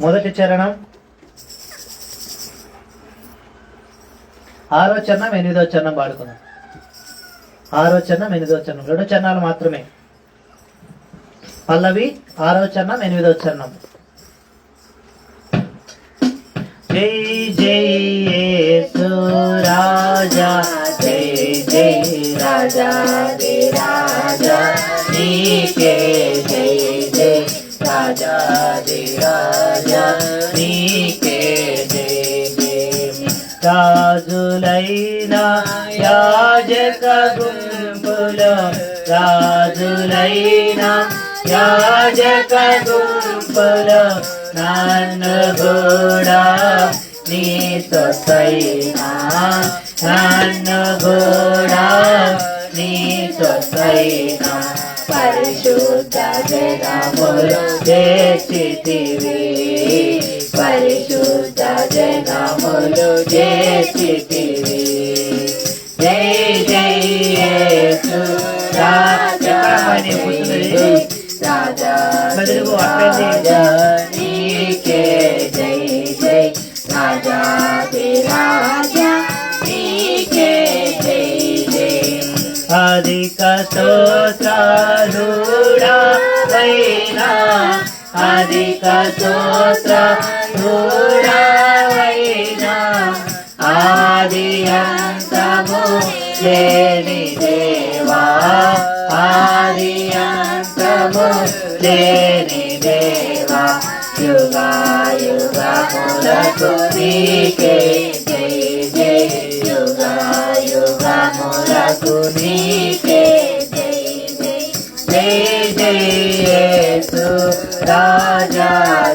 మొదటి చరణం 6వ చరణం 8వ చరణం పాడుకుందాం. 6వ చరణం 8వ చరణం 2 చరణాలు మాత్రమే. పల్లవి 6వ చరణం 8వ చరణం. జై జై యేసు రాజా, జై జై రాజా దే రాజా, నీకే జై జై రాజా దే రాజా, నీకే జై జై. రాజులైన యాజక గుంపులో, రాజులైన యాజక గుంపులో నన్ను కూడా నీతో సైనా, నన్ను కూడా నీతో సైనా పరిశుద్ధ జనములు చేసితివి, పరిశుద్ధ జనములు చేసితివి. జై జై యేసు రాజా, రాజా నీకే జై జై రాజా దే రాజా, నీకే జై జై. అధిక స్తోత్రుడవైనా, అధిక స్తోత్రుడవైనా, ఆది అంతము లేని దేవా, ఆది అంతము లేని దేవా, యుగా యుగములకు నీకే జై జై, యుగా యుగములకు నీకే జై జై. జై జై యేసు రాజా,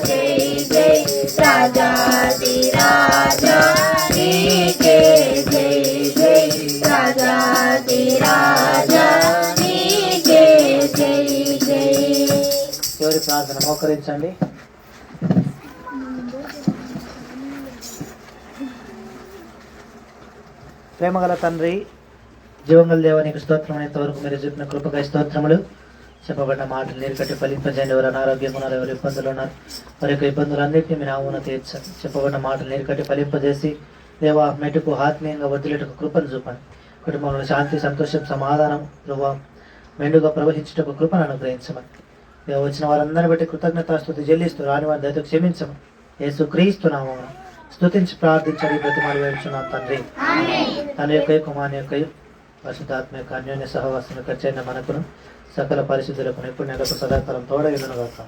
జై జై రాజా ది రాజా, నీకే జై జై రాజా ది రాజా, నీకే జై జై. చివరి ప్రార్థన మోకరించండి. ప్రేమగల తండ్రి, జీవంగల దేవానికి స్తోత్రం. ఇంతవరకు మీరు చెప్పిన కృపకై స్తోత్రములు. చెప్పబడ్డ మాటలు నీరు కట్టి ఫలింపజేయండి. ఎవరు అనారోగ్యం ఉన్నారు, ఎవరు ఇబ్బందులు ఉన్నారు, వారి యొక్క ఇబ్బందులన్నింటినీ మీ నామమున తీర్చండి. చెప్పబడ్డ మాటలు నీరు కట్టి ఫలింపజేసి దేవా మెటుకు ఆత్మీయంగా వర్ధిల్లుటకు కృపను చూపండి. కుటుంబంలో శాంతి, సంతోషం, సమాధానం ప్రభావం మెండుగా ప్రవహించుటకు కృపను అనుగ్రహించమని దేవ వచ్చిన వారందరిని బట్టి కృతజ్ఞతాస్తుతి చెల్లిస్తూ రాని వారి దయతో క్షమించమని యేసు క్రీస్తు నామమున స్తుతించి ప్రార్థించండి, బ్రతిమాలు వేడుచున్నాం తండ్రి. తన యొక్క కుమారుని యొక్క పరిశుద్ధాత్మ యొక్క అన్యోన్య సహవాసం ఖర్చైన మనకును సకల పరిశుద్ధులకు ఇప్పుడు నెలకు సదాకాలం తోడగినగాక.